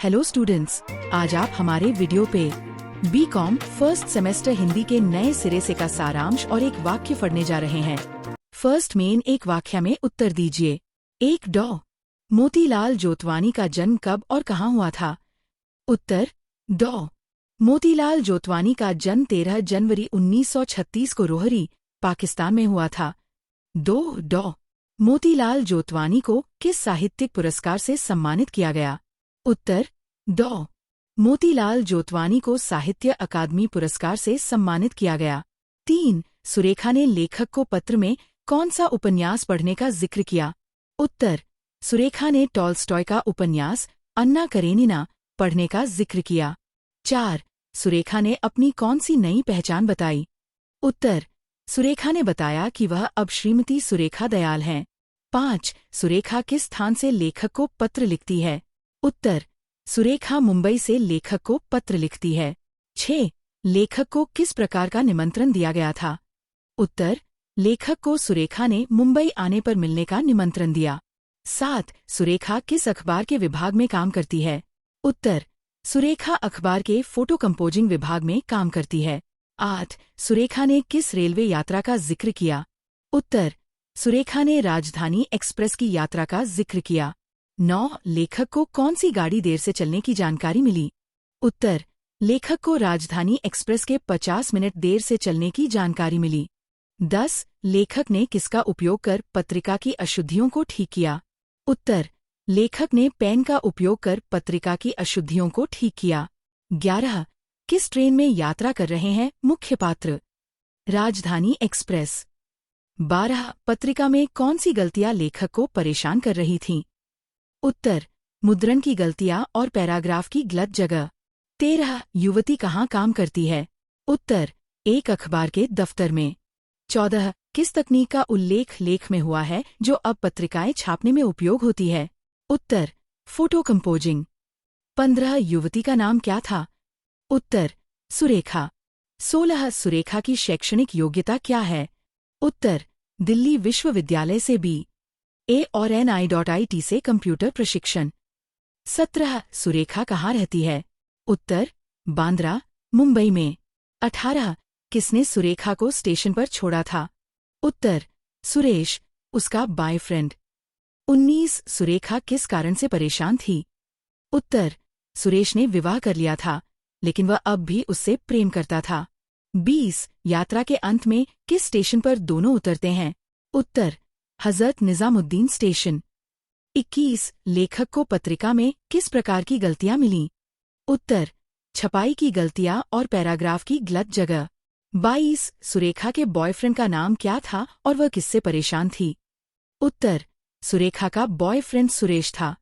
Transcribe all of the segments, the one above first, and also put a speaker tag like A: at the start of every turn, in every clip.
A: Hello students, आज आप हमारे वीडियो पे बीकॉम फर्स्ट सेमेस्टर हिंदी के नए सिरे से का सारांश और एक वाक्य पढ़ने जा रहे हैं। फर्स्ट मेन एक वाक्य में उत्तर दीजिए। एक डॉ मोतीलाल जोतवानी का जन्म कब और कहाँ हुआ था? उत्तर डॉ मोतीलाल जोतवानी का जन्म 13 जनवरी 1936 को रोहरी, पाकिस्तान में हुआ था। डॉ मोतीलाल जोतवानी को किस साहित्यिक पुरस्कार से सम्मानित किया गया? उत्तर डॉ मोतीलाल जोतवानी को साहित्य अकादमी पुरस्कार से सम्मानित किया गया। 3. सुरेखा ने लेखक को पत्र में कौन सा उपन्यास पढ़ने का जिक्र किया? उत्तर सुरेखा ने टॉल्स्टॉय का उपन्यास अन्ना करेनिना पढ़ने का जिक्र किया। 4. सुरेखा ने अपनी कौन सी नई पहचान बताई? उत्तर सुरेखा ने बताया कि वह अब श्रीमती सुरेखा दयाल हैं। 5. सुरेखा किस स्थान से लेखक को पत्र लिखती है? उत्तर सुरेखा मुंबई से लेखक को पत्र लिखती है। 6. लेखक को किस प्रकार का निमंत्रण दिया गया था? उत्तर लेखक को सुरेखा ने मुंबई आने पर मिलने का निमंत्रण दिया। 7. सुरेखा किस अखबार के विभाग में काम करती है? उत्तर सुरेखा अखबार के फोटो कंपोजिंग विभाग में काम करती है। 8. सुरेखा ने किस रेलवे यात्रा का जिक्र किया? उत्तर सुरेखा ने राजधानी एक्सप्रेस की यात्रा का जिक्र किया। 9. लेखक को कौन सी गाड़ी देर से चलने की जानकारी मिली? उत्तर लेखक को राजधानी एक्सप्रेस के 50 मिनट देर से चलने की जानकारी मिली। 10. लेखक ने किसका उपयोग कर पत्रिका की अशुद्धियों को ठीक किया? उत्तर लेखक ने पेन का उपयोग कर पत्रिका की अशुद्धियों को ठीक किया। 11. किस ट्रेन में यात्रा कर रहे हैं मुख्य पात्र? राजधानी एक्सप्रेस। 12. पत्रिका में कौन सी गलतियां लेखक को परेशान कर रही थीं? उत्तर मुद्रण की गलतियां और पैराग्राफ की गलत जगह। 13. युवती कहाँ काम करती है? उत्तर एक अखबार के दफ्तर में। 14. किस तकनीक का उल्लेख लेख में हुआ है जो अब पत्रिकाएं छापने में उपयोग होती है? उत्तर फोटो कंपोजिंग। 15. युवती का नाम क्या था? उत्तर सुरेखा। 16. सुरेखा की शैक्षणिक योग्यता क्या है? उत्तर दिल्ली विश्वविद्यालय से BA और NI.IT से कंप्यूटर प्रशिक्षण। 17. सुरेखा कहाँ रहती है? उत्तर बांद्रा, मुंबई में। 18. किसने सुरेखा को स्टेशन पर छोड़ा था? उत्तर सुरेश, उसका बॉयफ्रेंड। 19. सुरेखा किस कारण से परेशान थी? उत्तर सुरेश ने विवाह कर लिया था, लेकिन वह अब भी उससे प्रेम करता था। 20. यात्रा के अंत में किस स्टेशन पर दोनों उतरते हैं? उत्तर हजरत निजामुद्दीन स्टेशन। 21. लेखक को पत्रिका में किस प्रकार की गलतियां मिलीं? उत्तर छपाई की गलतियां और पैराग्राफ की गलत जगह। 22. सुरेखा के बॉयफ्रेंड का नाम क्या था और वह किससे परेशान थी? उत्तर सुरेखा का बॉयफ्रेंड सुरेश था।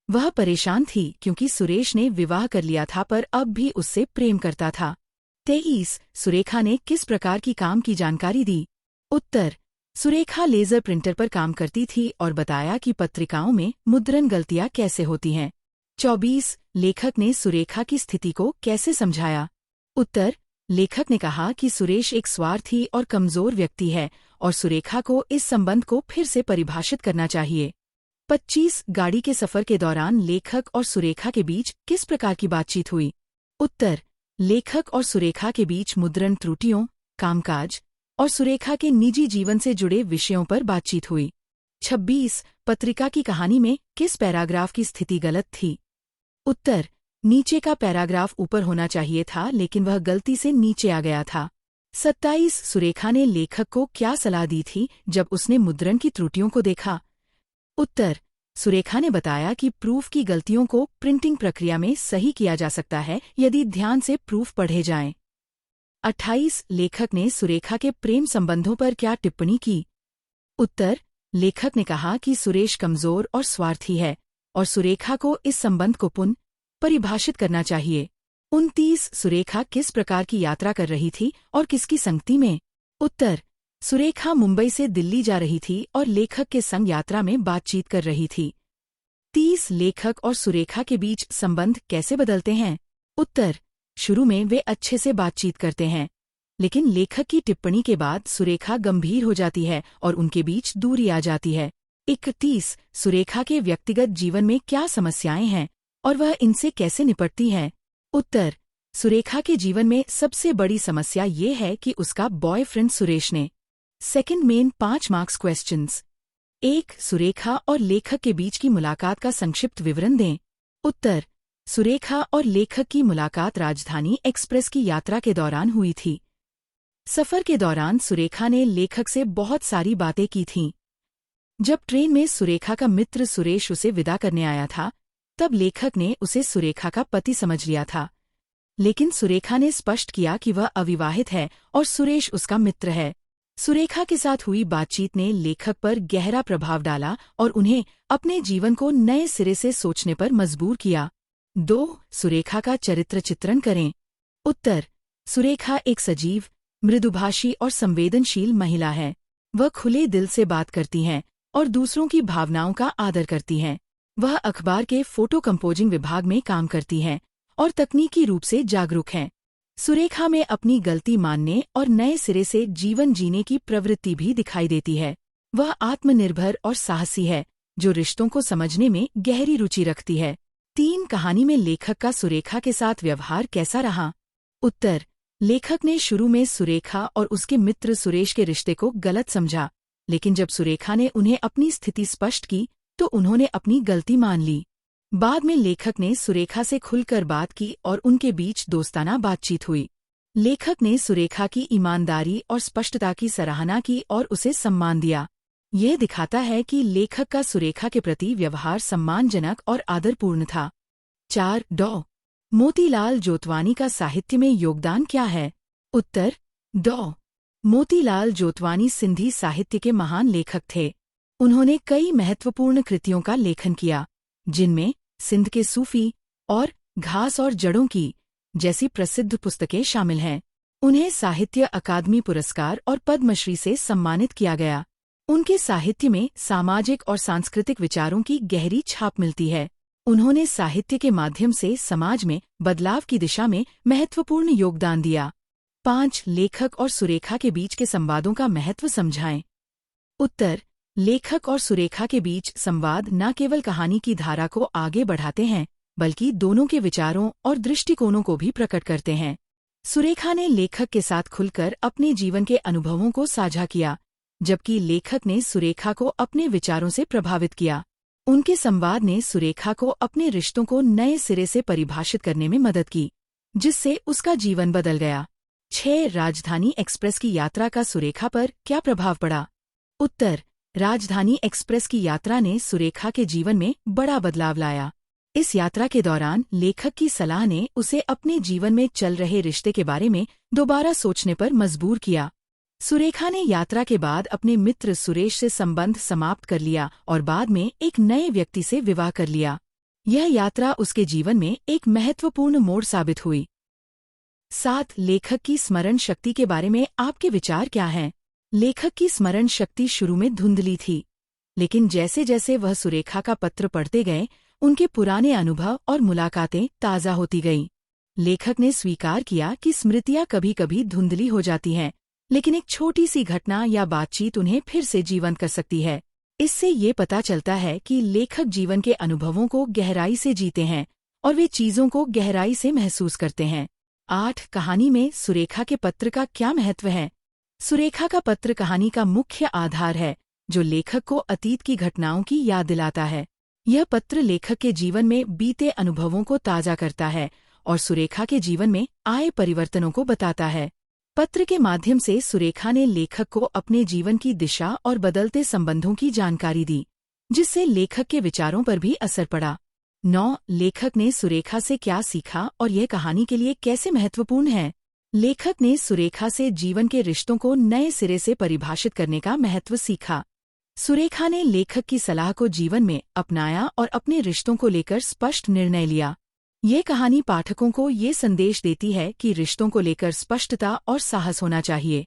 A: वह परेशान थी क्योंकि सुरेश ने विवाह कर लिया था पर अब भी उससे प्रेम करता था। 23. सुरेखा ने किस प्रकार की काम की जानकारी दी? उत्तर सुरेखा लेजर प्रिंटर पर काम करती थी और बताया कि पत्रिकाओं में मुद्रण गलतियां कैसे होती हैं। 24. लेखक ने सुरेखा की स्थिति को कैसे समझाया? उत्तर लेखक ने कहा कि सुरेश एक स्वार्थी और कमजोर व्यक्ति है और सुरेखा को इस संबंध को फिर से परिभाषित करना चाहिए। 25. गाड़ी के सफर के दौरान लेखक और सुरेखा के बीच किस प्रकार की बातचीत हुई? उत्तर लेखक और सुरेखा के बीच मुद्रण त्रुटियों, कामकाज और सुरेखा के निजी जीवन से जुड़े विषयों पर बातचीत हुई। 26. पत्रिका की कहानी में किस पैराग्राफ की स्थिति गलत थी? उत्तर नीचे का पैराग्राफ ऊपर होना चाहिए था लेकिन वह गलती से नीचे आ गया था। 27. सुरेखा ने लेखक को क्या सलाह दी थी जब उसने मुद्रण की त्रुटियों को देखा? उत्तर सुरेखा ने बताया कि प्रूफ की गलतियों को प्रिंटिंग प्रक्रिया में सही किया जा सकता है यदि ध्यान से प्रूफ पढ़े जाएं। 28. लेखक ने सुरेखा के प्रेम संबंधों पर क्या टिप्पणी की? उत्तर लेखक ने कहा कि सुरेश कमजोर और स्वार्थी है और सुरेखा को इस संबंध को पुनः परिभाषित करना चाहिए। 29. सुरेखा किस प्रकार की यात्रा कर रही थी और किसकी संगति में? उत्तर सुरेखा मुंबई से दिल्ली जा रही थी और लेखक के संग यात्रा में बातचीत कर रही थी। 30. लेखक और सुरेखा के बीच संबंध कैसे बदलते हैं? उत्तर शुरू में वे अच्छे से बातचीत करते हैं, लेकिन लेखक की टिप्पणी के बाद सुरेखा गंभीर हो जाती है और उनके बीच दूरी आ जाती है। 31. सुरेखा के व्यक्तिगत जीवन में क्या समस्याएं हैं और वह इनसे कैसे निपटती है? उत्तर, सुरेखा के जीवन में सबसे बड़ी समस्या ये है कि उसका बॉयफ्रेंड सुरेश ने। Second main 5 marks questions. 1. Surekha और लेखक के बीच की मुलाकात का संक्षिप्त विवरण दें। उत्तर, सुरेखा और लेखक की मुलाकात राजधानी एक्सप्रेस की यात्रा के दौरान हुई थी। सफर के दौरान सुरेखा ने लेखक से बहुत सारी बातें की थीं। जब ट्रेन में सुरेखा का मित्र सुरेश उसे विदा करने आया था, तब लेखक ने उसे सुरेखा का पति समझ लिया था। लेकिन सुरेखा ने स्पष्ट किया कि वह अविवाहित है और सुरेश उसका मित्र है। सुरेखा के साथ हुई बातचीत ने लेखक पर गहरा प्रभाव डाला और उन्हें अपने जीवन को नए सिरे से सोचने पर मजबूर किया। 2. सुरेखा का चरित्र चित्रण करें। उत्तर, सुरेखा एक सजीव, मृदुभाषी और संवेदनशील महिला है। वह खुले दिल से बात करती हैं और दूसरों की भावनाओं का आदर करती हैं। वह अखबार के फोटो कंपोजिंग विभाग में काम करती हैं और तकनीकी रूप से जागरूक हैं। सुरेखा में अपनी गलती मानने और नए सिरे से जीवन जीने की प्रवृत्ति भी दिखाई देती है। वह आत्मनिर्भर और साहसी है, जो रिश्तों को समझने में गहरी रुचि रखती है। 3. कहानी में लेखक का सुरेखा के साथ व्यवहार कैसा रहा? उत्तर, लेखक ने शुरू में सुरेखा और उसके मित्र सुरेश के रिश्ते को गलत समझा, लेकिन जब सुरेखा ने उन्हें अपनी स्थिति स्पष्ट की तो उन्होंने अपनी गलती मान ली। बाद में लेखक ने सुरेखा से खुलकर बात की और उनके बीच दोस्ताना बातचीत हुई। लेखक ने सुरेखा की ईमानदारी और स्पष्टता की सराहना की और उसे सम्मान दिया। यह दिखाता है कि लेखक का सुरेखा के प्रति व्यवहार सम्मानजनक और आदरपूर्ण था। 4. डॉ. मोतीलाल जोतवानी का साहित्य में योगदान क्या है? उत्तर, डॉ. मोतीलाल जोतवानी सिंधी साहित्य के महान लेखक थे। उन्होंने कई महत्वपूर्ण कृतियों का लेखन किया, जिनमें सिंध के सूफी और घास और जड़ों की जैसी प्रसिद्ध पुस्तकें शामिल हैं। उन्हें साहित्य अकादमी पुरस्कार और पद्मश्री से सम्मानित किया गया। उनके साहित्य में सामाजिक और सांस्कृतिक विचारों की गहरी छाप मिलती है। उन्होंने साहित्य के माध्यम से समाज में बदलाव की दिशा में महत्वपूर्ण योगदान दिया। 5. लेखक और सुरेखा के बीच के संवादों का महत्व समझाएं। उत्तर, लेखक और सुरेखा के बीच संवाद न केवल कहानी की धारा को आगे बढ़ाते हैं, बल्कि दोनों के विचारों और दृष्टिकोणों को भी प्रकट करते हैं। सुरेखा ने लेखक के साथ खुलकर अपने जीवन के अनुभवों को साझा किया, जबकि लेखक ने सुरेखा को अपने विचारों से प्रभावित किया। उनके संवाद ने सुरेखा को अपने रिश्तों को नए सिरे से परिभाषित करने में मदद की, जिससे उसका जीवन बदल गया। 6. राजधानी एक्सप्रेस की यात्रा का सुरेखा पर क्या प्रभाव पड़ा? उत्तर, राजधानी एक्सप्रेस की यात्रा ने सुरेखा के जीवन में बड़ा बदलाव लाया। इस यात्रा के दौरान लेखक की सलाह ने उसे अपने जीवन में चल रहे रिश्ते के बारे में दोबारा सोचने पर मजबूर किया। सुरेखा ने यात्रा के बाद अपने मित्र सुरेश से संबंध समाप्त कर लिया और बाद में एक नए व्यक्ति से विवाह कर लिया। यह यात्रा उसके जीवन में एक महत्वपूर्ण मोड़ साबित हुई। 7. लेखक की स्मरण शक्ति के बारे में आपके विचार क्या हैं? लेखक की स्मरण शक्ति शुरू में धुंधली थी, लेकिन जैसे जैसे वह सुरेखा का पत्र पढ़ते गए, उनके पुराने अनुभव और मुलाकातें ताज़ा होती गईं। लेखक ने स्वीकार किया कि स्मृतियाँ कभी-कभी धुंधली हो जाती हैं, लेकिन एक छोटी सी घटना या बातचीत उन्हें फिर से जीवंत कर सकती है। इससे ये पता चलता है कि लेखक जीवन के अनुभवों को गहराई से जीते हैं और वे चीज़ों को गहराई से महसूस करते हैं। 8. कहानी में सुरेखा के पत्र का क्या महत्व है? सुरेखा का पत्र कहानी का मुख्य आधार है, जो लेखक को अतीत की घटनाओं की याद दिलाता है। यह पत्र लेखक के जीवन में बीते अनुभवों को ताज़ा करता है और सुरेखा के जीवन में आए परिवर्तनों को बताता है। पत्र के माध्यम से सुरेखा ने लेखक को अपने जीवन की दिशा और बदलते संबंधों की जानकारी दी, जिससे लेखक के विचारों पर भी असर पड़ा। 9. लेखक ने सुरेखा से क्या सीखा और यह कहानी के लिए कैसे महत्वपूर्ण है? लेखक ने सुरेखा से जीवन के रिश्तों को नए सिरे से परिभाषित करने का महत्व सीखा। सुरेखा ने लेखक की सलाह को जीवन में अपनाया और अपने रिश्तों को लेकर स्पष्ट निर्णय लिया। ये कहानी पाठकों को ये संदेश देती है कि रिश्तों को लेकर स्पष्टता और साहस होना चाहिए।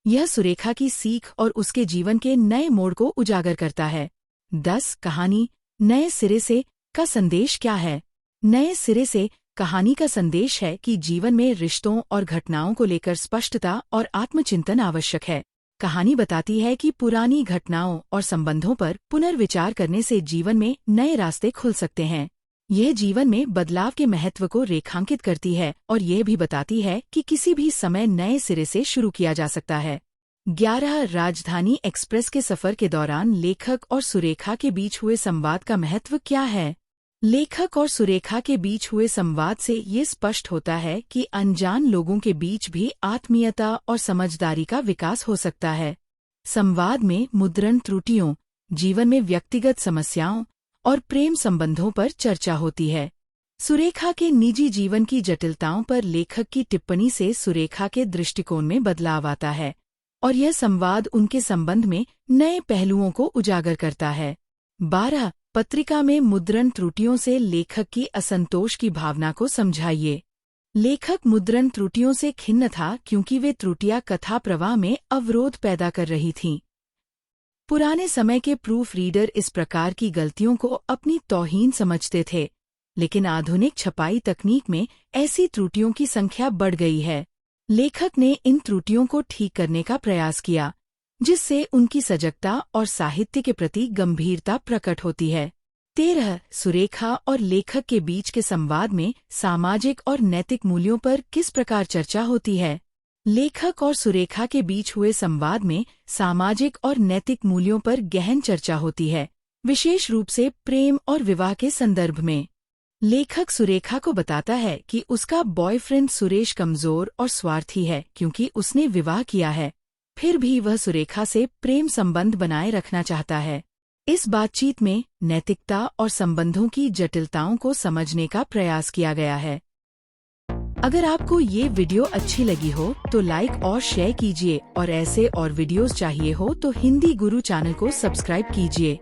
A: यह सुरेखा की सीख और उसके जीवन के नए मोड़ को उजागर करता है। 10. कहानी नए सिरे से का संदेश क्या है? नए सिरे से कहानी का संदेश है कि जीवन में रिश्तों और घटनाओं को लेकर स्पष्टता और आत्मचिंतन आवश्यक है। कहानी बताती है कि पुरानी घटनाओं और संबंधों पर पुनर्विचार करने से जीवन में नए रास्ते खुल सकते हैं। यह जीवन में बदलाव के महत्व को रेखांकित करती है और यह भी बताती है कि किसी भी समय नए सिरे से शुरू किया जा सकता है। 11 राजधानी एक्सप्रेस के सफर के दौरान लेखक और सुरेखा के बीच हुए संवाद का महत्व क्या है? लेखक और सुरेखा के बीच हुए संवाद से ये स्पष्ट होता है कि अनजान लोगों के बीच भी आत्मीयता और समझदारी का विकास हो सकता है। संवाद में मुद्रण त्रुटियों, जीवन में व्यक्तिगत समस्याओं और प्रेम संबंधों पर चर्चा होती है। सुरेखा के निजी जीवन की जटिलताओं पर लेखक की टिप्पणी से सुरेखा के दृष्टिकोण में बदलाव आता है और यह संवाद उनके संबंध में नए पहलुओं को उजागर करता है। 12 पत्रिका में मुद्रण त्रुटियों से लेखक की असंतोष की भावना को समझाइए। लेखक मुद्रण त्रुटियों से खिन्न था क्योंकि वे त्रुटियां कथा प्रवाह में अवरोध पैदा कर रही थीं। पुराने समय के प्रूफ रीडर इस प्रकार की गलतियों को अपनी तौहीन समझते थे, लेकिन आधुनिक छपाई तकनीक में ऐसी त्रुटियों की संख्या बढ़ गई है। लेखक ने इन त्रुटियों को ठीक करने का प्रयास किया, जिससे उनकी सजगता और साहित्य के प्रति गंभीरता प्रकट होती है। 13 सुरेखा और लेखक के बीच के संवाद में सामाजिक और नैतिक मूल्यों पर किस प्रकार चर्चा होती है? लेखक और सुरेखा के बीच हुए संवाद में सामाजिक और नैतिक मूल्यों पर गहन चर्चा होती है, विशेष रूप से प्रेम और विवाह के संदर्भ में। लेखक सुरेखा को बताता है कि उसका बॉयफ्रेंड सुरेश कमजोर और स्वार्थी है क्योंकि उसने विवाह किया है, फिर भी वह सुरेखा से प्रेम संबंध बनाए रखना चाहता है। इस बातचीत में नैतिकता और संबंधों की जटिलताओं को समझने का प्रयास किया गया है। अगर आपको ये वीडियो अच्छी लगी हो तो लाइक और शेयर कीजिए और ऐसे और वीडियोस चाहिए हो तो हिंदी गुरु चैनल को सब्सक्राइब कीजिए।